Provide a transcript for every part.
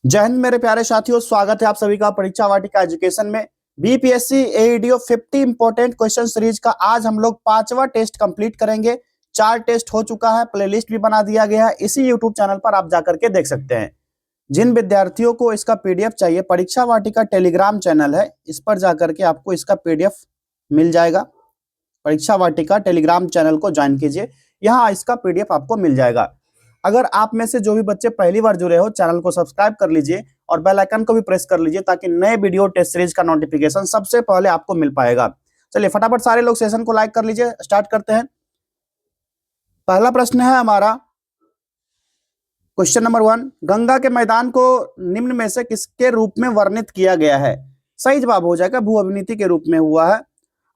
जय हिंद मेरे प्यारे साथियों, स्वागत है आप सभी का परीक्षा वाटिका एजुकेशन में। बीपीएससी एईडीओ 50 इंपॉर्टेंट क्वेश्चन सीरीज का आज हम लोग 5वां टेस्ट कंप्लीट करेंगे। 4 टेस्ट हो चुका है, प्लेलिस्ट भी बना दिया गया है, इसी यूट्यूब चैनल पर आप जाकर के देख सकते हैं। जिन विद्यार्थियों को इसका पीडीएफ चाहिए, परीक्षा वाटिका टेलीग्राम चैनल है, इस पर जाकर के आपको इसका पीडीएफ मिल जाएगा। परीक्षा वाटिका टेलीग्राम चैनल को ज्वाइन कीजिए, यहाँ इसका पीडीएफ आपको मिल जाएगा। अगर आप में से जो भी बच्चे पहली बार जुड़े हो, चैनल को सब्सक्राइब कर लीजिए और बेल आइकन को भी प्रेस कर लीजिए ताकि नए वीडियो टेस्ट सीरीज का नोटिफिकेशन सबसे पहले आपको मिल पाएगा। चलिए फटाफट सारे लोग सेशन को लाइक कर लीजिए, स्टार्ट करते हैं। पहला प्रश्न है हमारा, क्वेश्चन नंबर 1, गंगा के मैदान को निम्न में से किसके रूप में वर्णित किया गया है? सही जवाब हो जाएगा भू अभिनीति के रूप में हुआ है,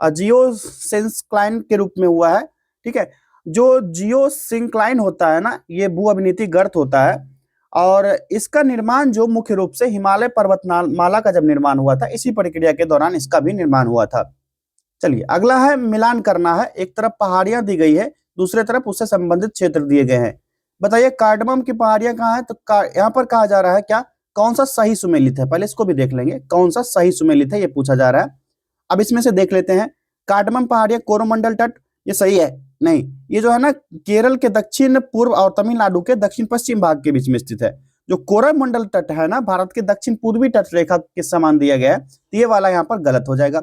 जियोसिंक्लाइन के रूप में हुआ है। ठीक है, जो जियोसिंक्लाइन होता है ना, ये भू अभिनीति गर्त होता है और इसका निर्माण जो मुख्य रूप से हिमालय पर्वतमाला का जब निर्माण हुआ था, इसी प्रक्रिया के दौरान इसका भी निर्माण हुआ था। चलिए अगला है, मिलान करना है। एक तरफ पहाड़ियां दी गई है, दूसरे तरफ उससे संबंधित क्षेत्र दिए गए हैं। बताइए कार्डमम की पहाड़ियां कहाँ है? तो यहाँ पर कहा जा रहा है क्या कौन सा सही सुमेलित है, पहले इसको भी देख लेंगे कौन सा सही सुमेलित है, ये पूछा जा रहा है। अब इसमें से देख लेते हैं, कार्डमम पहाड़ियां कोरोमंडल तट, ये सही है? नहीं, ये जो है ना केरल के दक्षिण पूर्व और तमिलनाडु के दक्षिण पश्चिम भाग के बीच में स्थित है। जो कोरोमंडल तट है ना, भारत के दक्षिण पूर्वी तट रेखा के समान दिया गया है, तो ये वाला यहाँ पर गलत हो जाएगा।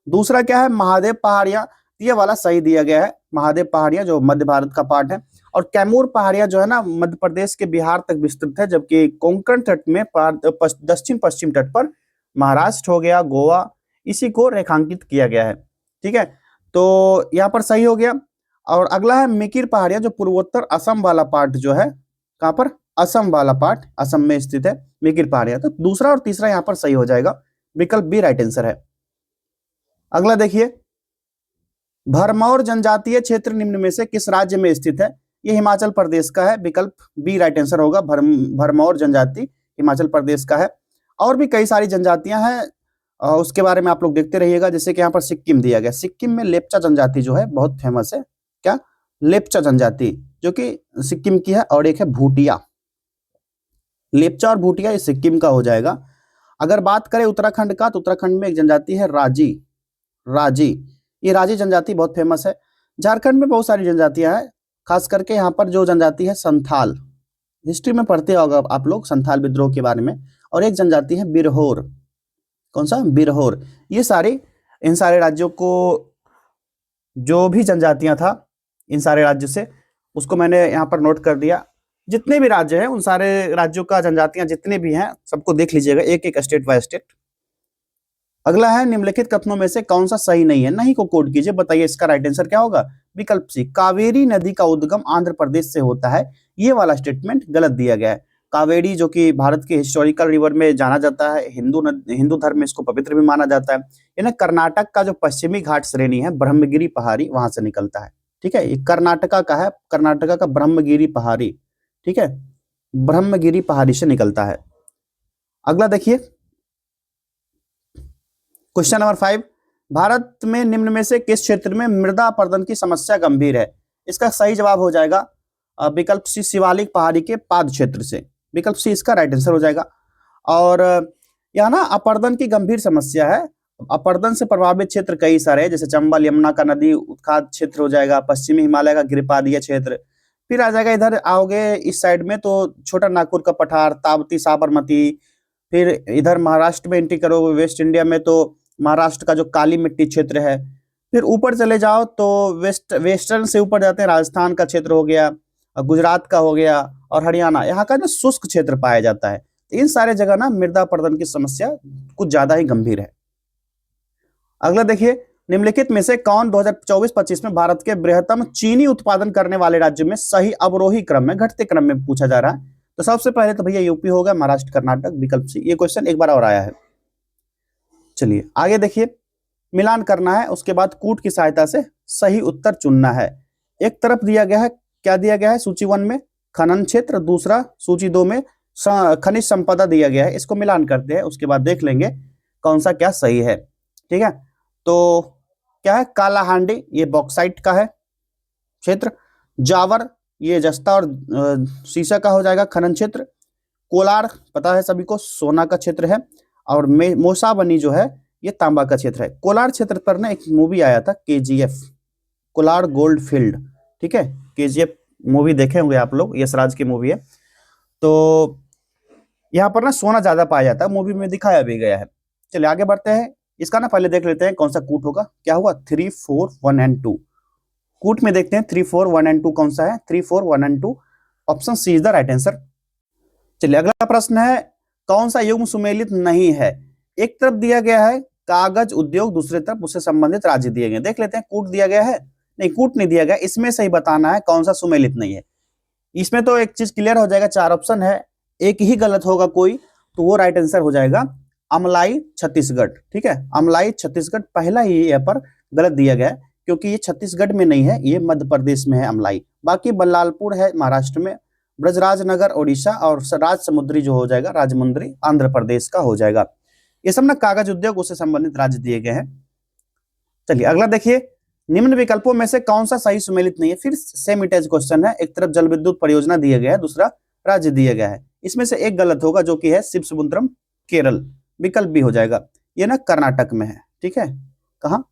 दूसरा क्या है, महादेव पहाड़ियां, ये वाला सही दिया गया है। महादेव पहाड़ियां जो मध्य भारत का पार्ट है, और कैमूर पहाड़ियां जो है ना मध्य प्रदेश के बिहार तक विस्तृत है, जबकि कोंकण तट में दक्षिण पश्चिम तट पर महाराष्ट्र हो गया, गोवा, इसी को रेखांकित किया गया है। ठीक है, तो यहाँ पर सही हो गया। और अगला है मिकिर पहाड़ियां, जो पूर्वोत्तर असम वाला पार्ट जो है, कहां पर? असम वाला पार्ट, असम में स्थित है मिकिर पहाड़ियां। तो दूसरा और तीसरा यहाँ पर सही हो जाएगा, विकल्प बी राइट आंसर है। अगला देखिए, भरमौर जनजातीय क्षेत्र निम्न में से किस राज्य में स्थित है? ये हिमाचल प्रदेश का है, विकल्प बी राइट आंसर होगा। भरमौर जनजाति हिमाचल प्रदेश का है। और भी कई सारी जनजातियां हैं, उसके बारे में आप लोग देखते रहिएगा। जैसे कि यहाँ पर सिक्किम दिया गया, सिक्किम में लेप्चा जनजाति जो है बहुत फेमस है। क्या? लेप्चा जनजाति, जो कि सिक्किम की है। और एक है भूटिया, लेप्चा और भूटिया, ये सिक्किम का हो जाएगा। अगर बात करें उत्तराखंड का, तो उत्तराखंड में एक जनजाति है राजी, राजी, ये राजी जनजाति बहुत फेमस है। झारखंड में बहुत सारी जनजातियां हैं, खास करके यहाँ पर जो जनजाति है संथाल, हिस्ट्री में पढ़ते होगा आप लोग संथाल विद्रोह के बारे में। और एक जनजाति है बिरहोर, कौन सा? बिरहोर। ये सारे, इन सारे राज्यों को, जो भी जनजातियां था इन सारे राज्यों से, उसको मैंने यहाँ पर नोट कर दिया। जितने भी राज्य हैं, उन सारे राज्यों का जनजातियां जितने भी हैं, सबको देख लीजिएगा एक एक स्टेट बाय स्टेट। अगला है, निम्नलिखित कथनों में से कौन सा सही नहीं है? नहीं को कोड कीजिए, बताइए इसका राइट आंसर क्या होगा? विकल्प सी, कावेरी नदी का उद्गम आंध्र प्रदेश से होता है, ये वाला स्टेटमेंट गलत दिया गया है। कावेरी जो कि भारत के हिस्टोरिकल रिवर में जाना जाता है, हिंदू धर्म में इसको पवित्र भी माना जाता है। ये ना कर्नाटक का जो पश्चिमी घाट श्रेणी है, ब्रह्मगिरी पहाड़ी, वहां से निकलता है। ठीक है, ये कर्नाटका का है, कर्नाटका का ब्रह्मगिरी पहाड़ी। ठीक है, ब्रह्मगिरी पहाड़ी से निकलता है। अगला देखिए, क्वेश्चन नंबर 5, भारत में निम्न में से किस क्षेत्र में मृदा अपरदन की समस्या गंभीर है? इसका सही जवाब हो जाएगा विकल्प सी, शिवालिक पहाड़ी के पाद क्षेत्र से, विकल्प सी इसका राइट आंसर हो जाएगा। और यहाँ ना अपरदन की गंभीर समस्या है। अपरदन से प्रभावित क्षेत्र कई सारे हैं, जैसे चंबल यमुना का नदी उत्खात क्षेत्र हो जाएगा, पश्चिमी हिमालय का गिरिपादीय क्षेत्र, फिर आ जाएगा इधर आओगे इस साइड में तो छोटा नागपुर का पठार, ताप्ती, साबरमती, फिर इधर महाराष्ट्र में एंट्री करोगे, वेस्ट इंडिया में तो महाराष्ट्र का जो काली मिट्टी क्षेत्र है। फिर ऊपर चले जाओ तो वेस्टर्न से ऊपर जाते हैं, राजस्थान का क्षेत्र हो गया, गुजरात का हो गया, और हरियाणा, यहाँ का ना शुष्क क्षेत्र पाया जाता है। तो इन सारे जगह ना मृदा अपरदन की समस्या कुछ ज्यादा ही गंभीर है। अगला देखिए, निम्नलिखित में से कौन 2024-25 में भारत के बृहत्तम चीनी उत्पादन करने वाले राज्य में सही अवरोही क्रम में, घटते क्रम में पूछा जा रहा है? तो सबसे पहले तो भैया यूपी होगा, महाराष्ट्र, कर्नाटक, विकल्प सी। ये क्वेश्चन एक बार और आया है। चलिए आगे देखिए, मिलान करना है, उसके बाद कूट की सहायता से सही उत्तर चुनना है। एक तरफ दिया गया है, क्या दिया गया है सूची 1 में? खनन क्षेत्र, दूसरा सूची 2 में खनिज संपदा दिया गया है। इसको मिलान करते हैं, उसके बाद देख लेंगे कौन सा क्या सही है। ठीक है, तो क्या है? कालाहांडी, ये बॉक्साइट का है क्षेत्र। जावर, ये जस्ता और सीसा का हो जाएगा खनन क्षेत्र। कोलार पता है सभी को, सोना का क्षेत्र है, और मोसाबनी जो है ये तांबा का क्षेत्र है। कोलार क्षेत्र पर ना एक मूवी आया था KGF, कोलार गोल्ड फील्ड, ठीक है, KGF मूवी देखे होंगे आप लोग, यश राज की मूवी है। तो यहाँ पर ना सोना ज्यादा पाया जाता है, मूवी में दिखाया भी गया है। चलिए आगे बढ़ते हैं, इसका ना पहले देख लेते हैं कौन सा कूट होगा। क्या होगा 3, 4, 1 एंड 2। कूट में देखते हैं 3, 4, 1 एंड 2 कौन सा है। 3, 4, 1 and 2, option C is the right answer. चलिए अगला प्रश्न है, कौन सा युग्म सुमेलित नहीं है। एक तरफ दिया गया है कागज उद्योग, दूसरे तरफ उससे संबंधित राज्य दिए गए। देख लेते हैं, कूट दिया गया है, नहीं कूट नहीं दिया गया, इसमें से ही बताना है कौन सा सुमेलित नहीं है। इसमें तो एक चीज क्लियर हो जाएगा, 4 ऑप्शन है, एक ही गलत होगा कोई, तो वो राइट आंसर हो जाएगा अमलाई छत्तीसगढ़। ठीक है, अमलाई छत्तीसगढ़ पहला ही यहाँ पर गलत दिया गया है, क्योंकि ये छत्तीसगढ़ में नहीं है, ये मध्य प्रदेश में है अमलाई। बाकी बल्लालपुर है महाराष्ट्र में, ब्रजराज नगर ओडिशा, और राज समुद्री जो हो जाएगा राजमुंद्री आंध्र प्रदेश का हो जाएगा। ये सब ना कागज उद्योग उससे संबंधित राज्य दिए गए हैं। चलिए अगला देखिए, निम्न विकल्पों में से कौन सा सही सुमेलित नहीं है। फिर सेम इट एज क्वेश्चन है, एक तरफ जल विद्युत परियोजना दिया गया है, दूसरा राज्य दिया गया है, इसमें से एक गलत होगा जो कि है शिवसमुद्रम केरल, विकल्प भी हो जाएगा। ये ना कर्नाटक में है, ठीक है, कहाँ,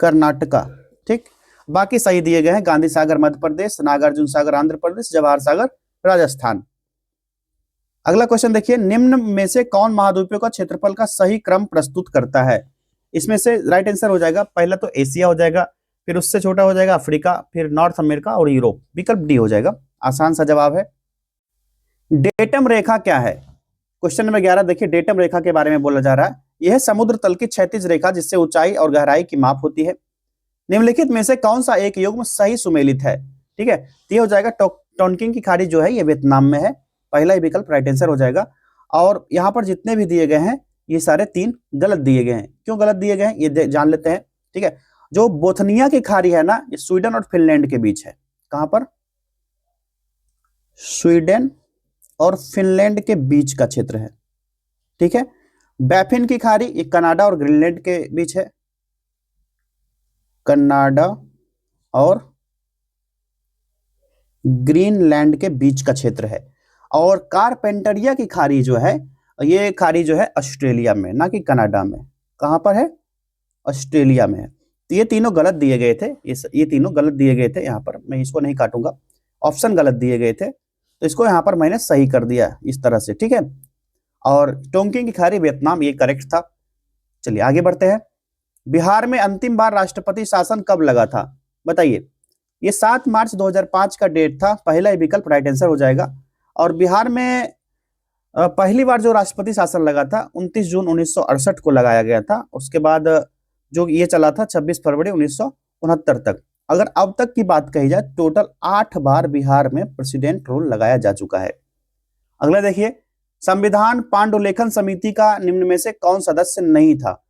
कर्नाटका, ठीक। बाकी सही दिए गए हैं, गांधी सागर मध्य प्रदेश, नागार्जुन सागर आंध्र प्रदेश, जवाहर सागर राजस्थान। अगला क्वेश्चन देखिए, निम्न में से कौन महाद्वीपों का क्षेत्रफल का सही क्रम प्रस्तुत करता है। इसमें से राइट आंसर हो जाएगा, पहला तो एशिया हो जाएगा, फिर उससे छोटा हो जाएगा अफ्रीका, फिर नॉर्थ अमेरिका और यूरोप, विकल्प डी हो जाएगा, आसान सा जवाब है। डेटम रेखा क्या है। क्वेश्चन नंबर 11 देखिए, डेटम रेखा के बारे में बोला जा रहा है। यह समुद्र तल की क्षैतिज रेखा जिससे ऊंचाई और गहराई की माप होती है। निम्नलिखित में से कौन सा एक युग्म सही सुमेलित है। ठीक है, तो ये हो जाएगा टोनकिन की खाड़ी जो है ये वियतनाम में है, पहला ही विकल्प राइट आंसर हो जाएगा। और यहाँ पर जितने भी दिए गए हैं ये सारे 3 गलत दिए गए हैं। क्यों गलत दिए गए हैं ये जान लेते हैं। ठीक है, जो बोथनिया की खाड़ी है ना, ये स्वीडन और फिनलैंड के बीच है। कहां पर, स्वीडन और फिनलैंड के बीच का क्षेत्र है। ठीक है, बैफिन की खाड़ी ये कनाडा और ग्रीनलैंड के बीच है, कनाडा और ग्रीनलैंड के बीच का क्षेत्र है। और कारपेंटरिया की खाड़ी जो है, ये खाड़ी जो है ऑस्ट्रेलिया में, ना कि कनाडा में। कहां पर है, ऑस्ट्रेलिया में है। तो ये तीनों गलत दिए गए थे, ये तीनों गलत दिए गए थे। यहाँ पर मैं इसको नहीं काटूंगा, ऑप्शन गलत दिए गए थे, तो इसको यहाँ पर मैंने सही कर दिया इस तरह से। ठीक है, और टोंकिन की खाड़ी वियतनाम, ये करेक्ट था। चलिए आगे बढ़ते हैं, बिहार में अंतिम बार राष्ट्रपति शासन कब लगा था, बताइए। ये 7 मार्च 2005 का डेट था, पहला ही विकल्प राइट आंसर हो जाएगा। और बिहार में पहली बार जो राष्ट्रपति शासन लगा था 29 जून 1968 को लगाया गया था। उसके बाद जो ये चला था 26 फरवरी 1969 तक। अगर अब तक की बात कही जाए, टोटल 8 बार बिहार में प्रेसिडेंट रूल लगाया जा चुका है। अगला देखिए, संविधान पांडुलेखन समिति का निम्न में से कौन सदस्य नहीं था।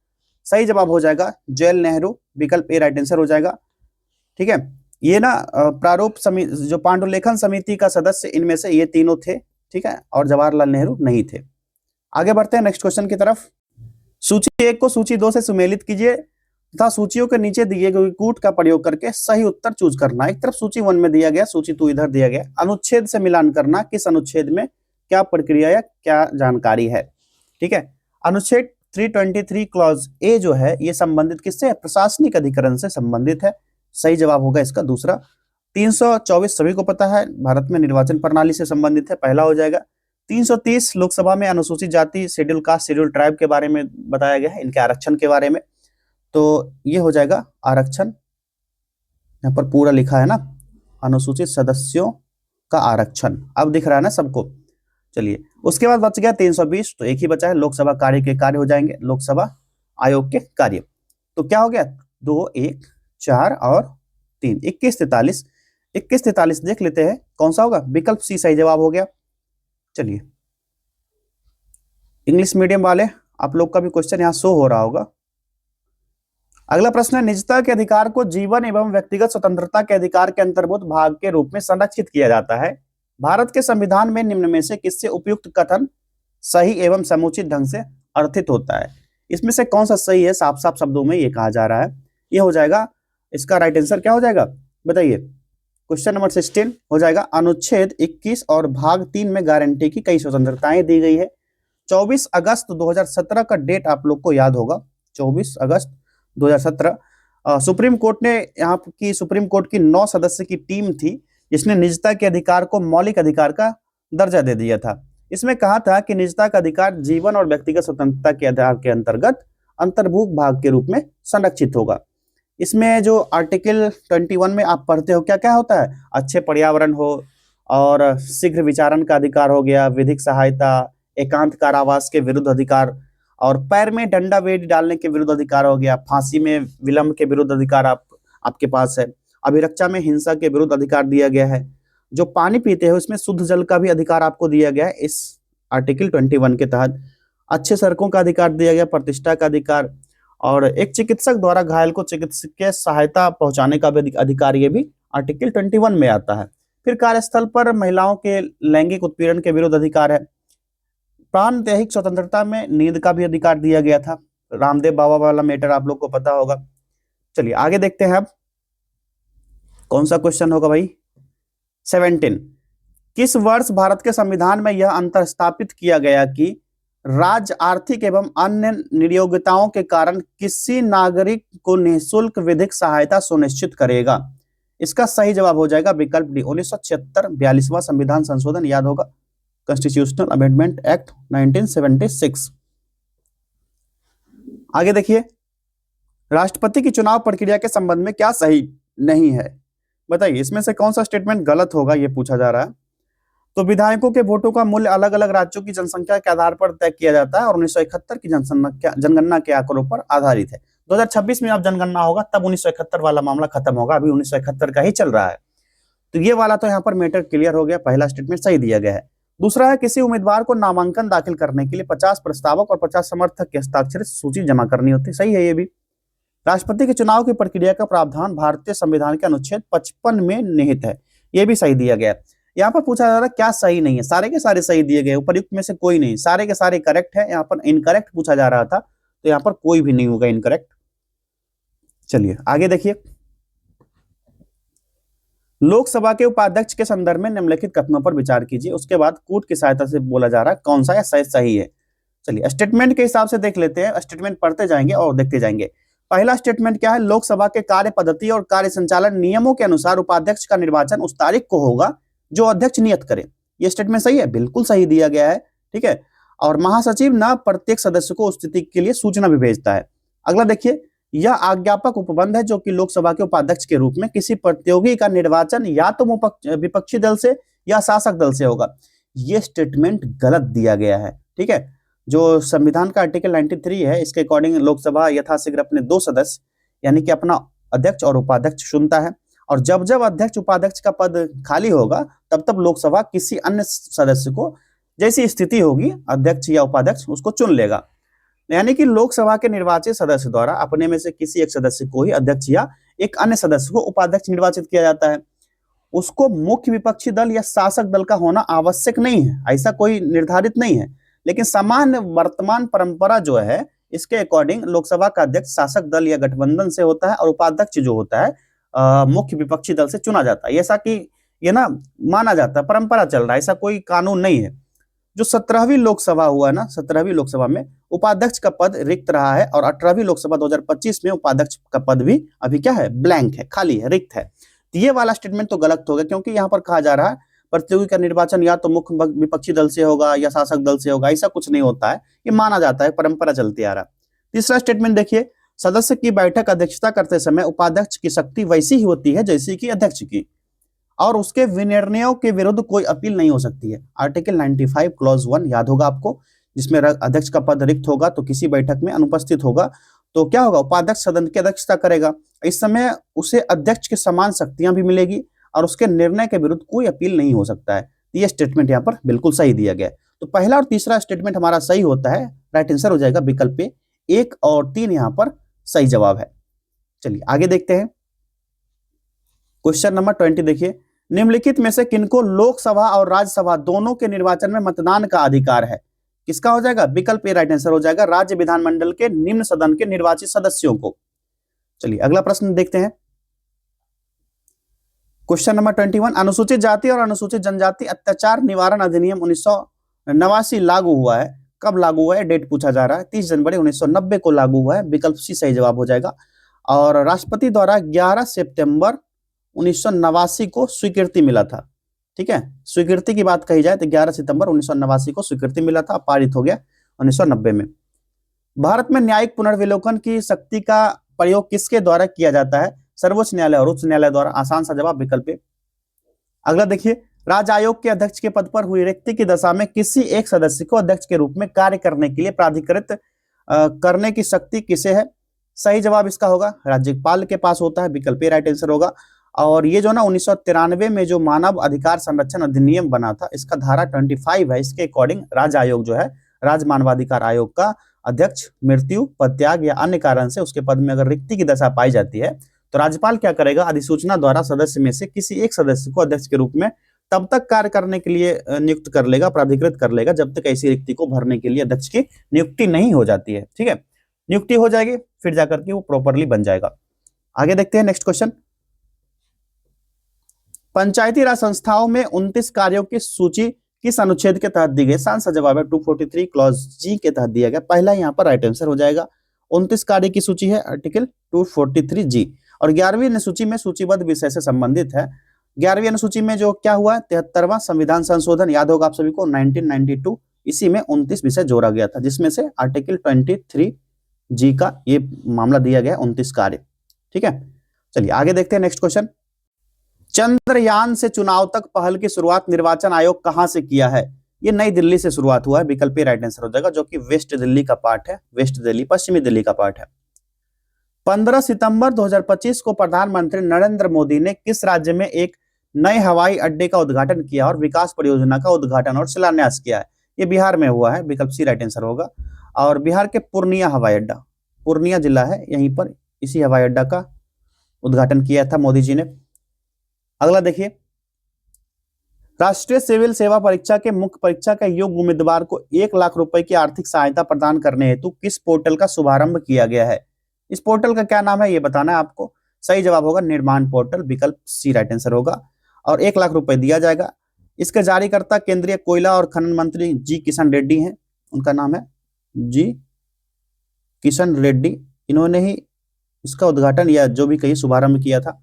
सही जवाब हो जाएगा जवाहरलाल नेहरू, विकल्प ए राइट आंसर हो जाएगा। ठीक है, ये ना प्रारूप समिति, जो पांडुलेखन समिति का सदस्य, इनमें से ये तीनों थे। ठीक है, और जवाहरलाल नेहरू नहीं थे। आगे बढ़ते हैं नेक्स्ट क्वेश्चन की तरफ। सूची 1 को सूची 2 से सुमेलित कीजिए तथा सूचियों के नीचे दिए गए कूट का प्रयोग करके सही उत्तर चूज करना। एक तरफ सूची 1 में दिया गया, सूची 2 इधर दिया गया। अनुच्छेद से मिलान करना, किस अनुच्छेद में क्या प्रक्रिया या क्या जानकारी है। ठीक है, अनुच्छेद 323 क्लॉज ए जो है ये संबंधित किससे है, प्रशासनिक अधिकरण से संबंधित है। सही जवाब होगा इसका दूसरा। 324 सभी को पता है भारत में निर्वाचन प्रणाली से संबंधित है, पहला हो जाएगा। 330 लोकसभा में अनुसूचित जाति, शेड्यूल कास्ट, शेड्यूल ट्राइब के बारे में बताया गया है, इनके आरक्षण के बारे में, तो ये हो जाएगा आरक्षण। यहाँ पर पूरा लिखा है ना, अनुसूचित सदस्यों का आरक्षण, अब दिख रहा है ना सबको। चलिए उसके बाद बच गया 320, तो एक ही बचा है, लोकसभा कार्य के कार्य हो जाएंगे, लोकसभा आयोग के कार्य। तो क्या हो गया, 2, 1, 4 और 3, 2143। 2143 देख लेते हैं कौन सा होगा, विकल्प सी सही जवाब हो गया। चलिए, इंग्लिश मीडियम वाले आप लोग का भी क्वेश्चन यहाँ शो हो रहा होगा। अगला प्रश्न है, निजता के अधिकार को जीवन एवं व्यक्तिगत स्वतंत्रता के अधिकार के अंतर्भूत भाग के रूप में संरक्षित किया जाता है। भारत के संविधान में निम्न में से किससे उपयुक्त कथन सही एवं समुचित ढंग से अर्थित होता है। इसमें से कौन सा सही है, साफ साफ शब्दों में ये कहा जा रहा है, ये हो जाएगा इसका राइट आंसर क्या हो जाएगा बताइए। क्वेश्चन नंबर 16 हो जाएगा, अनुच्छेद 21 और भाग 3 में गारंटी की कई स्वतंत्रताएं दी गई है। 24 अगस्त 2017 का डेट आप लोग को याद होगा, 24 अगस्त 2017 सुप्रीम कोर्ट ने, यहाँ की सुप्रीम कोर्ट की 9 सदस्य की टीम थी जिसने निजता के अधिकार को मौलिक अधिकार का दर्जा दे दिया था। इसमें कहा था कि निजता का अधिकार जीवन और व्यक्तिगत स्वतंत्रता के आधार के अंतर्गत अंतर्भूत भाग के रूप में संरक्षित होगा। इसमें जो आर्टिकल 21 में आप पढ़ते हो क्या क्या होता है, अच्छे पर्यावरण हो और शीघ्र विचारण का अधिकार हो गया, विधिक सहायता, एकांत कारावास के विरुद्ध अधिकार और पैर में डंडा वेद डालने के विरुद्ध अधिकार हो गया, फांसी में विलंब के विरुद्ध अधिकार आपके पास है, अभिरक्षा में हिंसा के विरुद्ध अधिकार दिया गया है, जो पानी पीते हैं उसमें शुद्ध जल का भी अधिकार आपको दिया गया है इस आर्टिकल 21 के तहत, अच्छे सड़कों का अधिकार दिया गया, प्रतिष्ठा का अधिकार और एक चिकित्सक द्वारा घायल को चिकित्सकीय सहायता पहुंचाने का भी अधिकार, ये भी आर्टिकल 21 में आता है। फिर कार्यस्थल पर महिलाओं के लैंगिक उत्पीड़न के विरुद्ध अधिकार है। प्राण दैहिक स्वतंत्रता में नींद का भी अधिकार दिया गया था, रामदेव बाबा वाला मैटर आप लोग को पता होगा। चलिए आगे देखते हैं अब कौन सा क्वेश्चन होगा भाई। 17, किस वर्ष भारत के संविधान में यह अंतर स्थापित किया गया कि राज्य आर्थिक एवं अन्य नियोग्यताओं के कारण किसी नागरिक को निःशुल्क विधिक सहायता सुनिश्चित करेगा? इसका सही जवाब हो जाएगा विकल्प डी, 1976 42वां संविधान संशोधन, याद होगा, कॉन्स्टिट्यूशनल अमेंडमेंट एक्ट 1976। आगे देखिए, राष्ट्रपति की चुनाव प्रक्रिया के संबंध में क्या सही नहीं है, बताइए इसमें से कौन सा स्टेटमेंट गलत होगा, ये पूछा जा रहा है। तो विधायकों के वोटों का मूल्य अलग अलग राज्यों की जनसंख्या के आधार पर तय किया जाता है और 1971 की जनगणना के आंकड़ों पर आधारित है। 2026 में अब जनगणना होगा तब 1971 वाला मामला खत्म होगा, अभी 1971 का ही चल रहा है। तो ये वाला तो यहाँ पर मैटर क्लियर हो गया, पहला स्टेटमेंट सही दिया गया है। दूसरा है, किसी उम्मीदवार को नामांकन दाखिल करने के लिए 50 प्रस्तावक और 50 समर्थक की हस्ताक्षरित सूची जमा करनी होती है, सही है ये भी। राष्ट्रपति के चुनाव की प्रक्रिया का प्रावधान भारतीय संविधान के अनुच्छेद 55 में निहित है, ये भी सही दिया गया। यहाँ पर पूछा जा रहा है क्या सही नहीं है, सारे के सारे सही दिए गए, उपयुक्त में से कोई नहीं, सारे के सारे करेक्ट है। यहाँ पर इनकरेक्ट पूछा जा रहा था तो यहाँ पर कोई भी नहीं होगा इनकरेक्ट। चलिए आगे देखिए, लोकसभा के उपाध्यक्ष के संदर्भ में निम्नलिखित कथनों पर विचार कीजिए, उसके बाद कूट की सहायता से बोला जा रहा है कौन सा या सही है। चलिए स्टेटमेंट के हिसाब से देख लेते हैं, स्टेटमेंट पढ़ते जाएंगे और देखते जाएंगे। पहला स्टेटमेंट क्या है, लोकसभा के कार्य पद्धति और कार्य संचालन नियमों के अनुसार उपाध्यक्ष का निर्वाचन उस तारीख को होगा जो अध्यक्ष नियत करे। ये स्टेटमेंट सही है, बिल्कुल सही दिया गया है, ठीक है। और महासचिव न प्रत्येक सदस्य को उस स्थिति के लिए सूचना भी भेजता है। अगला देखिए, यह आज्ञापक उपबंध है जो कि लोकसभा के उपाध्यक्ष के रूप में किसी प्रतियोगी का निर्वाचन या तो विपक्षी दल से या शासक दल से होगा। ये स्टेटमेंट गलत दिया गया है, ठीक है। जो संविधान का आर्टिकल 93 है, इसके अकॉर्डिंग लोकसभा यथाशीघ्र अपने 2 सदस्य यानी कि अपना अध्यक्ष और उपाध्यक्ष चुनता है, और जब जब अध्यक्ष उपाध्यक्ष का पद खाली होगा तब तब लोकसभा किसी अन्य सदस्य को, जैसी स्थिति होगी अध्यक्ष या उपाध्यक्ष, उसको चुन लेगा। यानी कि लोकसभा के निर्वाचित सदस्य द्वारा अपने में से किसी एक सदस्य को ही अध्यक्ष या एक अन्य सदस्य को उपाध्यक्ष निर्वाचित किया जाता है। उसको मुख्य विपक्षी दल या शासक दल का होना आवश्यक नहीं है, ऐसा कोई निर्धारित नहीं है, लेकिन सामान्य वर्तमान परंपरा जो है इसके अकॉर्डिंग लोकसभा का अध्यक्ष शासक दल या गठबंधन से होता है और उपाध्यक्ष जो होता है मुख्य विपक्षी दल से चुना जाता है। ऐसा कि ये ना माना जाता है, परंपरा चल रहा है, ऐसा कोई कानून नहीं है। जो 17वीं लोकसभा हुआ ना, 17वीं लोकसभा में उपाध्यक्ष का पद रिक्त रहा है और 18वीं लोकसभा 2025 में उपाध्यक्ष का पद भी अभी क्या है, ब्लैंक है, खाली है, रिक्त है। तो ये वाला स्टेटमेंट तो गलत हो गया, क्योंकि यहाँ पर कहा जा रहा है प्रतियोगी का निर्वाचन या तो मुख्य विपक्षी दल से होगा या शासक दल से होगा, ऐसा कुछ नहीं होता है, ये माना जाता है, परंपरा चलती आ रहा है। तीसरा स्टेटमेंट देखिए, सदस्य की बैठक अध्यक्षता करते समय उपाध्यक्ष की शक्ति वैसी ही होती है जैसी कि अध्यक्ष की, और उसके विनिर्णयों के विरुद्ध कोई अपील नहीं हो सकती है। आर्टिकल 95 क्लॉज 1 याद होगा आपको, जिसमें अध्यक्ष का पद रिक्त होगा तो किसी बैठक में अनुपस्थित होगा तो क्या होगा, उपाध्यक्ष सदन की अध्यक्षता करेगा। इस समय उसे अध्यक्ष के समान शक्तियां भी मिलेगी और उसके निर्णय के विरुद्ध कोई अपील नहीं हो सकता है। ये स्टेटमेंट यहाँ पर बिल्कुल सही दिया गया। तो पहला और तीसरा स्टेटमेंट हमारा सही होता है, राइट आंसर हो जाएगा विकल्प पे 1 और 3 यहाँ पर सही जवाब है। चलिए आगे देखते हैं, क्वेश्चन नंबर 20 देखिए, निम्नलिखित में से किनको लोकसभा और राज्यसभा दोनों के निर्वाचन में मतदान का अधिकार है? किसका हो जाएगा, विकल्प ए राइट आंसर हो जाएगा, राज्य विधानमंडल के निम्न सदन के निर्वाचित सदस्यों को। चलिए अगला प्रश्न देखते हैं, क्वेश्चन नंबर 21, अनुसूचित जाति और अनुसूचित जनजाति अत्याचार निवारण अधिनियम 1989 लागू हुआ है। कब लागू हुआ है, डेट पूछा जा रहा है। 30 जनवरी 1990 को लागू हुआ है, विकल्प सी सही जवाब हो जाएगा। और राष्ट्रपति द्वारा 11 सितंबर 1989 को स्वीकृति मिला था। ठीक है, स्वीकृति की बात कही जाए तो 11 सितंबर 1989 को स्वीकृति मिला था, पारित हो गया 1990 में। भारत में न्यायिक पुनर्विलोकन की शक्ति का प्रयोग किसके द्वारा किया जाता है, सर्वोच्च न्यायालय और उच्च न्यायालय द्वारा। आसान सा जवाब विकल्प ए। अगला देखिए, राज्य आयोग के अध्यक्ष के पद पर हुई रिक्ति की दशा में किसी एक सदस्य को अध्यक्ष के रूप में कार्य करने के लिए प्राधिकृत करने की शक्ति किसे है। सही जवाब इसका होगा राज्यपाल के पास होता है, विकल्प ए राइट आंसर होगा। और ये जो ना 1993 में जो मानव अधिकार संरक्षण अधिनियम बना था, इसका धारा 25 है, इसके अकॉर्डिंग राज्य आयोग जो है, राज्य मानवाधिकार आयोग का अध्यक्ष मृत्यु, पदत्याग या अन्य कारण से उसके पद में अगर रिक्ति की दशा पाई जाती है तो राज्यपाल क्या करेगा, अधिसूचना द्वारा सदस्य में से किसी एक सदस्य को अध्यक्ष के रूप में तब तक कार्य करने के लिए नियुक्त कर लेगा, प्राधिकृत कर लेगा, जब तक ऐसी रिक्ति को भरने के लिए अध्यक्ष की नियुक्ति नहीं हो जाती है। ठीक है, नियुक्ति हो जाएगी फिर जाकर के वो प्रॉपरली बन जाएगा। आगे देखते हैं नेक्स्ट क्वेश्चन। पंचायती राज संस्थाओं में 29 कार्यों की सूची किस अनुच्छेद के तहत दी गई। आंसर जवाब है 243 क्लॉज जी के तहत दिया गया, पहला यहाँ पर राइट आंसर हो जाएगा। 29 कार्य की सूची है आर्टिकल 243 जी। और 11वीं अनुसूची में सूचीबद्ध विषय से संबंधित है। 11वीं अनुसूची में जो क्या हुआ, 73वां संविधान संशोधन, याद होगा आप सभी को 1992, इसी में 29 विषय जोड़ा गया था, जिसमें से आर्टिकल 23 जी का ये मामला दिया गया 29 कार्य। ठीक है, चलिए आगे देखते हैं नेक्स्ट क्वेश्चन। चंद्रयान से चुनाव तक पहल की शुरुआत निर्वाचन आयोग कहां से किया है। ये नई दिल्ली से शुरुआत हुआ है, विकल्प राइट आंसर हो जाएगा, जो कि वेस्ट दिल्ली का पार्ट है, वेस्ट दिल्ली पश्चिमी दिल्ली का पार्ट है। 15 सितंबर 2025 को प्रधानमंत्री नरेंद्र मोदी ने किस राज्य में एक नए हवाई अड्डे का उद्घाटन किया और विकास परियोजना का उद्घाटन और शिलान्यास किया है। ये बिहार में हुआ है, विकल्प सी राइट आंसर होगा। और बिहार के पूर्णिया हवाई अड्डा, पूर्णिया जिला है, यहीं पर इसी हवाई अड्डा का उद्घाटन किया था मोदी जी ने। अगला देखिए, राष्ट्रीय सिविल सेवा परीक्षा के मुख्य परीक्षा के योग्य उम्मीदवार को 1 लाख रुपए की आर्थिक सहायता प्रदान करने हेतु किस पोर्टल का शुभारंभ किया गया है। इस पोर्टल का क्या नाम है ये बताना है आपको। सही जवाब होगा निर्माण पोर्टल, विकल्प सी राइट आंसर होगा। और 1 लाख रुपए दिया जाएगा। इसके जारीकर्ता केंद्रीय कोयला और खनन मंत्री जी किशन रेड्डी हैं, उनका नाम है जी किशन रेड्डी। इन्होंने ही इसका उद्घाटन या जो भी कही शुभारंभ किया था।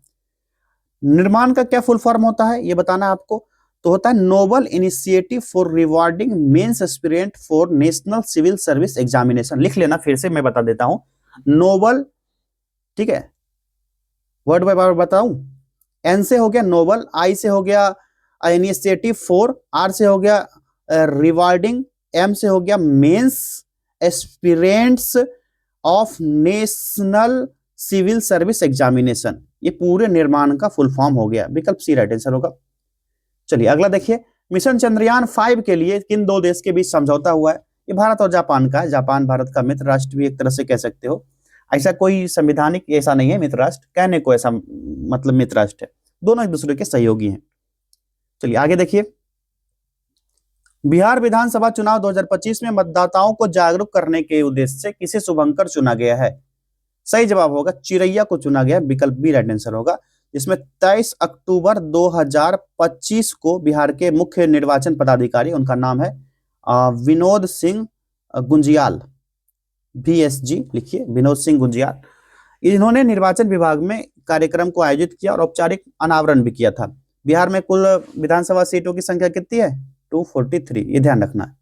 निर्माण का क्या फुल फॉर्म होता है ये बताना आपको। तो होता है noble initiative for rewarding mains aspirant for national civil service examination. लिख लेना, फिर से मैं बता देता हूं, नोबल, ठीक है, वर्ड बाय वर्ड बताऊं। एन से हो गया नोबल, आई से हो गया इनिशिएटिव फॉर, आर से हो गया रिवार्डिंग, एम से हो गया mains aspirants of national civil service examination. ये पूरे निर्माण का फुल फॉर्म हो गया, विकल्प सी राइट आंसर होगा। चलिए अगला देखिए, मिशन चंद्रयान 5 के लिए किन दो देश के बीच समझौता हुआ है। ये भारत और जापान का है। जापान भारत का मित्र राष्ट्र भी एक तरह से कह सकते हो, ऐसा कोई संवैधानिक ऐसा नहीं है मित्र राष्ट्र, कहने को ऐसा मतलब मित्र राष्ट्र है, दोनों एक दूसरे के सहयोगी हैं। चलिए आगे देखिए, बिहार विधानसभा चुनाव 2025 में मतदाताओं को जागरूक करने के उद्देश्य से किसे शुभंकर चुना गया है। सही जवाब होगा चिरैया को चुना गया, विकल्प बी राइट आंसर होगा। जिसमें 23 अक्टूबर 2025 को बिहार के मुख्य निर्वाचन पदाधिकारी, उनका नाम है विनोद सिंह गुंजियाल, VSG लिखिए, विनोद सिंह गुंजियाल। इन्होंने निर्वाचन विभाग में कार्यक्रम को आयोजित किया और औपचारिक अनावरण भी किया था। बिहार में कुल विधानसभा सीटों की संख्या कितनी है, 243, ये ध्यान रखना है।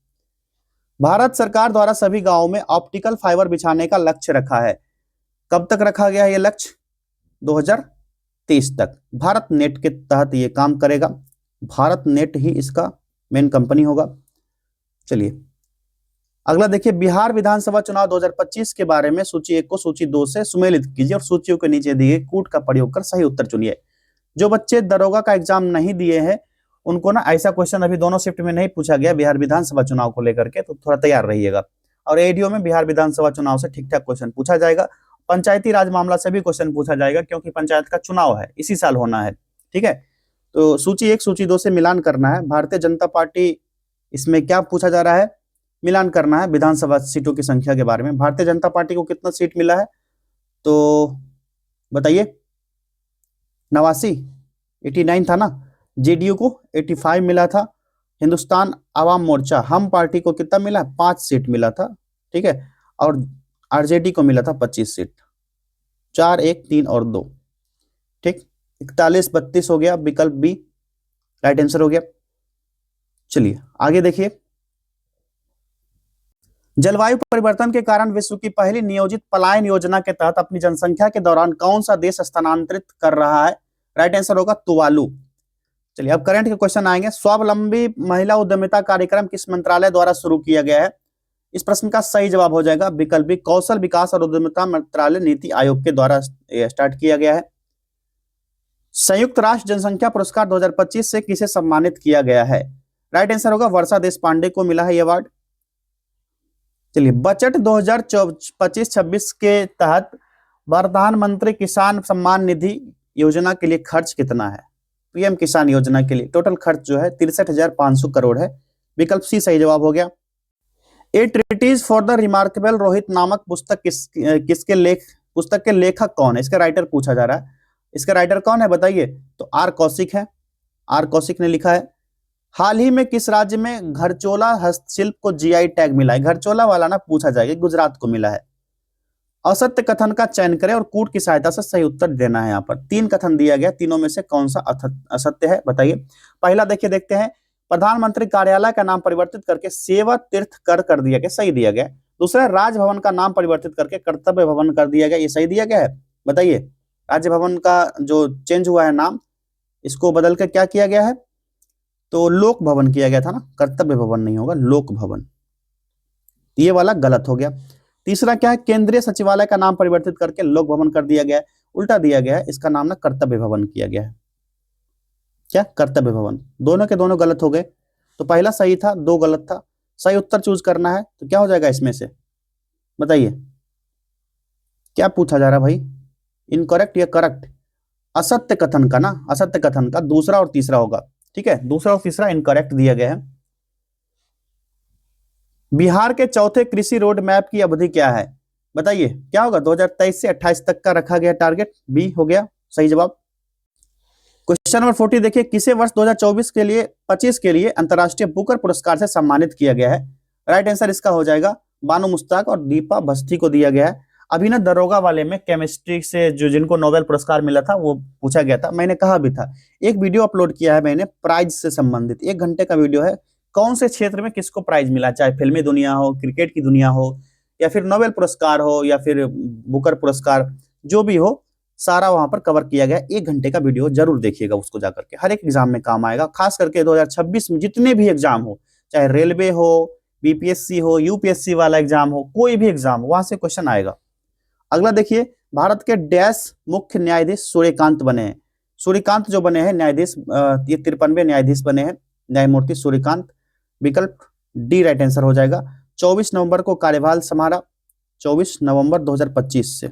भारत सरकार द्वारा सभी गांवों में ऑप्टिकल फाइबर बिछाने का लक्ष्य रखा है। कब तक रखा गया है ये लक्ष्य, 2023 तक। भारत नेट के तहत ये काम करेगा, भारत नेट ही इसका मेन कंपनी होगा। चलिए अगला देखिए, बिहार विधानसभा चुनाव 2025 के बारे में सूची 1 को सूची 2 से सुमेलित कीजिए और सूचियों के नीचे दिए कूट का प्रयोग कर सही उत्तर चुनिए। जो बच्चे दरोगा का एग्जाम नहीं दिए हैं उनको ना ऐसा क्वेश्चन अभी दोनों शिफ्ट में नहीं पूछा गया बिहार विधानसभा चुनाव को लेकर के, तो थोड़ा तैयार रहिएगा। और एडीओ में बिहार विधानसभा चुनाव से ठीक ठाक क्वेश्चन पूछा जाएगा। पंचायती राज मामला से भी क्वेश्चन पूछा जाएगा, क्योंकि पंचायत का चुनाव है, इसी साल होना है। ठीक है, तो सूची 1 सूची 2 से मिलान करना है। भारतीय जनता पार्टी, इसमें क्या पूछा जा रहा है, मिलान करना है विधानसभा सीटों की संख्या के बारे में। भारतीय जनता पार्टी को कितना सीट मिला है तो बताइए, 89 89 था ना। जेडीयू को 85 मिला था। हिंदुस्तान आवाम मोर्चा हम पार्टी को कितना मिला, 5 सीट मिला था, ठीक है। और आरजेडी को मिला था 25 सीट, 4, 1, 3 और 2, ठीक। 41-32 हो गया, विकल्प बी राइट आंसर हो गया। चलिए आगे देखिए। जलवायु परिवर्तन के कारण विश्व की पहली नियोजित पलायन योजना के तहत अपनी जनसंख्या के दौरान कौन सा देश स्थानांतरित कर रहा है? राइट आंसर होगा तुवालू। चलिए अब करंट के क्वेश्चन आएंगे। स्वावलंबी महिला उद्यमिता कार्यक्रम किस मंत्रालय द्वारा शुरू किया गया है? इस प्रश्न का सही जवाब हो जाएगा विकल्प बी कौशल विकास और उद्यमिता मंत्रालय नीति आयोग के द्वारा स्टार्ट किया गया है। संयुक्त राष्ट्र जनसंख्या पुरस्कार 2025 से किसे सम्मानित किया गया है? राइट आंसर होगा वर्षा देशपांडे को मिला है यह अवार्ड। चलिए बजट 2025-26 के तहत प्रधानमंत्री किसान सम्मान निधि योजना के लिए खर्च कितना है? पीएम किसान योजना के लिए टोटल खर्च जो है 63,500 करोड़ है। विकल्प सी सही जवाब हो गया। A treatise for the remarkable Rohit नामक पुस्तक पुस्तक के लेखक कौन है? इसका राइटर पूछा जा रहा है। इसका राइटर कौन है बताइए? तो आर कौशिक है। आर कौशिक ने लिखा है। हाल ही में किस राज्य में घरचोला हस्तशिल्प को जीआई टैग मिला है? घरचोला वाला ना पूछा जाएगा, गुजरात को मिला है। असत्य कथन का चयन करें और कूट की सहायता से सही उत्तर देना है। यहाँ पर 3 कथन दिया गया, तीनों में से कौन सा असत्य है बताइए। पहला देखिए, देखते हैं। प्रधानमंत्री कार्यालय का नाम परिवर्तित करके सेवा तीर्थ कर दिया गया, सही दिया गया। दूसरा, राजभवन का नाम परिवर्तित करके कर्तव्य भवन कर दिया गया, ये सही दिया गया है बताइए। राजभवन का जो चेंज हुआ है नाम, इसको बदल कर क्या किया गया है? तो लोक भवन किया गया था ना, कर्तव्य भवन नहीं होगा, लोक भवन। ये वाला गलत हो गया। तीसरा क्या है? केंद्रीय सचिवालय का नाम परिवर्तित करके लोक भवन कर दिया गया है, उल्टा दिया गया है। इसका नाम ना कर्तव्य भवन किया गया है। क्या? कर्तव्य भवन। दोनों के दोनों गलत हो गए। तो पहला सही था, 2 गलत था। सही उत्तर चूज करना है तो क्या हो जाएगा इसमें से बताइए। क्या पूछा जा रहा भाई? इनकरेक्ट या करेक्ट? असत्य कथन का ना, असत्य कथन का दूसरा और तीसरा होगा, ठीक है। दूसरा और तीसरा इनकरेक्ट दिया गया है। बिहार के चौथे कृषि रोड मैप की अवधि क्या है बताइए? क्या होगा? 2023 से 28 तक का रखा गया टारगेट, बी हो गया सही जवाब। क्वेश्चन नंबर 40 देखिए। किसे वर्ष 2024 के लिए 25 के लिए अंतरराष्ट्रीय बुकर पुरस्कार से सम्मानित किया गया है? राइट आंसर इसका हो जाएगा बानो मुश्ताक और दीपा भस्ती को दिया गया है। अभी ना दरोगा वाले में केमिस्ट्री से जो जिनको नोबेल पुरस्कार मिला था वो पूछा गया था। मैंने कहा भी था, एक वीडियो अपलोड किया है मैंने प्राइज से संबंधित, 1 घंटे का वीडियो है। कौन से क्षेत्र में किसको प्राइज मिला, चाहे फिल्मी दुनिया हो, क्रिकेट की दुनिया हो, या फिर नोबेल पुरस्कार हो, या फिर बुकर पुरस्कार, जो भी हो, सारा वहां पर कवर किया गया। 1 घंटे का वीडियो जरूर देखिएगा उसको जाकर के, हर एक एग्जाम में काम आएगा। खास करके 2026 में जितने भी एग्जाम हो, चाहे रेलवे हो, बीपीएससी हो, यूपीएससी वाला एग्जाम हो, कोई भी एग्जाम हो, वहां से क्वेश्चन आएगा। अगला देखिए। भारत के डैश मुख्य न्यायाधीश सूर्यकांत बने हैं। सूर्यकांत जो बने हैं न्यायाधीश, ये 53वें न्यायाधीश बने हैं, न्यायमूर्ति सूर्यकांत। विकल्प डी राइट आंसर हो जाएगा। 24 नवंबर को कार्यभार संभाला, 24 नवंबर 2025 से,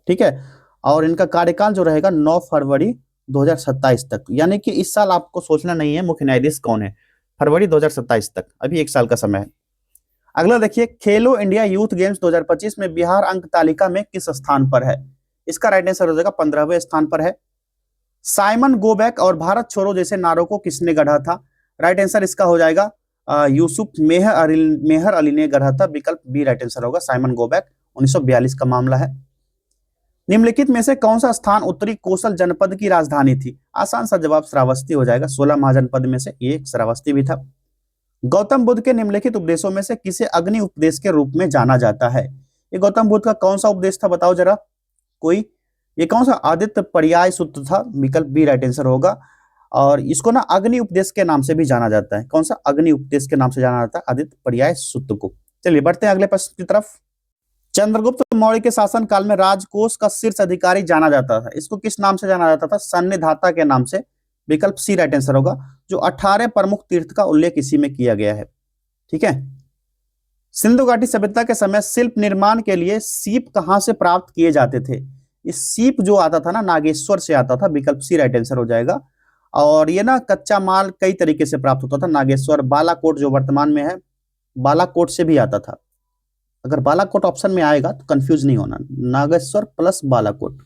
ठीक है। और इनका कार्यकाल जो रहेगा 9 फरवरी 2027 तक, यानी कि इस साल आपको सोचना नहीं है मुख्य न्यायाधीश कौन है, फरवरी 2027 तक, अभी 1 साल का समय है। अगला देखिए। खेलो इंडिया यूथ गेम्स 2025 में बिहार अंक तालिका में किस स्थान पर है? इसका राइट आंसर हो जाएगा 15वें स्थान पर है। साइमन गो बैक और भारत छोड़ो जैसे नारों को किसने गढ़ा था? राइट आंसर इसका हो जाएगा यूसुफ मेहर अली ने गढ़ा था। विकल्प बी राइट आंसर होगा, साइमन गो बैक। 1942 का मामला है। निम्नलिखित में से कौन सा स्थान उत्तरी कोसल जनपद की राजधानी थी? आसान सा जवाब श्रावस्ती हो जाएगा। 16 महाजनपद में से एक श्रावस्ती भी था। गौतम बुद्ध के निम्नलिखित उपदेशों में से किसे अग्नि उपदेश के रूप में जाना जाता है? ये गौतम बुद्ध का कौन सा उपदेश था बताओ जरा कोई? ये कौन सा? आदित्य पर्याय सूत्र था। विकल्प बी राइट आंसर होगा। और इसको ना अग्नि उपदेश के नाम से भी जाना जाता है। कौन सा? अग्नि उपदेश के नाम से जाना जाता है आदित्य पर्याय सूत्र को। चलिए बढ़ते हैं अगले प्रश्न की तरफ। चंद्रगुप्त मौर्य के शासन काल में राजकोष का शीर्ष अधिकारी जाना जाता था, इसको किस नाम से जाना जाता था? सन्निधाता के नाम से। विकल्प सी राइट आंसर होगा। जो 18 प्रमुख तीर्थ का उल्लेख इसी में किया गया है, ठीक है। सिंधु घाटी सभ्यता के समय शिल्प निर्माण के लिए सीप कहां से प्राप्त किए जाते थे? इस सीप जो आता था ना, नागेश्वर से आता था। विकल्प सी राइट आंसर हो जाएगा। और ये ना कच्चा माल कई तरीके से प्राप्त होता था। नागेश्वर, बालाकोट जो वर्तमान में है, बालाकोट से भी आता था। अगर बालाकोट ऑप्शन में आएगा तो कंफ्यूज नहीं होना, नागेश्वर प्लस बालाकोट।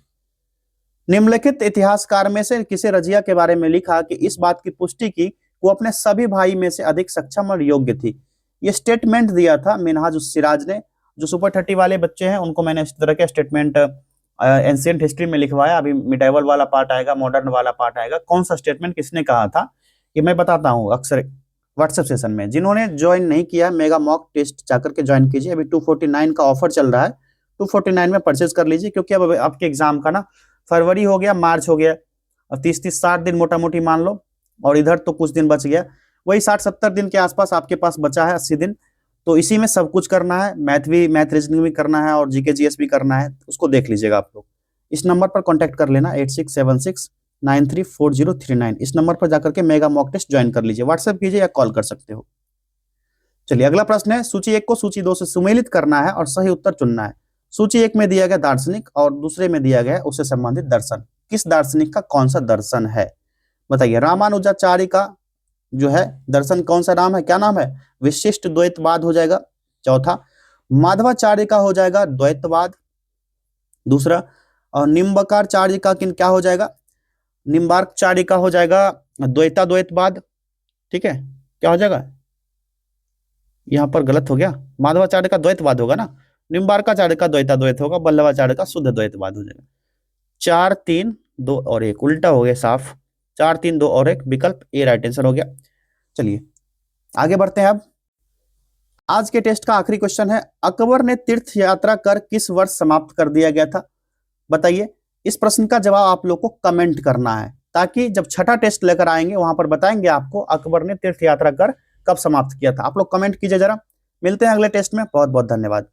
निम्नलिखित इतिहासकार में से किसे रजिया के बारे में लिखा कि इस बात की पुष्टि की वो अपने सभी भाई में से अधिक सक्षम और योग्य थी। ये स्टेटमेंट दिया था मिनहाज उस सिराज ने। जो सुपर 30 वाले बच्चे हैं उनको मैंने इस तरह के स्टेटमेंट एंशिएंट हिस्ट्री में लिखवाया। अभी मिडाइवल वाला पार्ट आएगा, मॉडर्न वाला पार्ट आएगा। कौन सा स्टेटमेंट किसने कहा था ये मैं बताता हूँ अक्सर व्हाट्सएप सेशन में। जिन्होंने ज्वाइन नहीं किया मेगा मॉक टेस्ट जाकर के ज्वाइन कीजिए। अभी 249 का ऑफर चल रहा है, 249 में परचेज कर लीजिए, क्योंकि अब आपके एग्जाम का ना फरवरी हो गया, मार्च हो गया, 30-60 दिन मोटा मोटी मान लो, और इधर तो कुछ दिन बच गया, वही 60-70 दिन के आसपास आपके पास बचा है, 80 दिन। तो इसी में सब कुछ करना है, मैथ रीजनिंग भी करना है और जीके जीएस भी करना है। उसको देख लीजिएगा आप लोग। इस नंबर पर कॉन्टैक्ट कर लेना 8676934039। इस नंबर पर जाकर के मेगा मॉक टेस्ट ज्वाइन कर लीजिए, व्हाट्सएप कीजिए या कॉल कर सकते हो। चलिए अगला प्रश्न है, सूची 1 को सूची 2 से सुमेलित करना है और सही उत्तर चुनना है। सूची 1 में दिया गया दार्शनिक और दूसरे में दिया गया उससे संबंधित दर्शन। किस दार्शनिक का कौन सा दर्शन है बताइए। रामानुजाचार्य का जो है दर्शन कौन सा नाम है, क्या नाम है? विशिष्ट द्वैतवाद हो जाएगा। चौथा, माधवाचार्य का हो जाएगा द्वैतवाद। दूसरा, और निम्बकाचार्य का क्या हो जाएगा? निम्बार्कचार्य का हो जाएगा द्वैतवाद। ठीक है, क्या हो जाएगा? यहाँ पर गलत हो गया, माधवाचार्य का द्वैतवाद होगा ना, निम्बार्काचार्य का द्वैत होगा, बल्लभाचार्य का शुद्ध द्वैतवाद हो जाएगा। 4 3 2 और 1 उल्टा हो गया साफ। 4 3 2 और 1 विकल्प ए राइट आंसर हो गया। चलिए आगे बढ़ते हैं। अब आज के टेस्ट का आखिरी क्वेश्चन है, अकबर ने तीर्थ यात्रा कर किस वर्ष समाप्त कर दिया गया था बताइए। इस प्रश्न का जवाब आप लोग को कमेंट करना है, ताकि जब छठा टेस्ट लेकर आएंगे वहां पर बताएंगे आपको अकबर ने तीर्थ यात्रा कर कब समाप्त किया था। आप लोग कमेंट कीजिए जरा। मिलते हैं अगले टेस्ट में, बहुत बहुत धन्यवाद।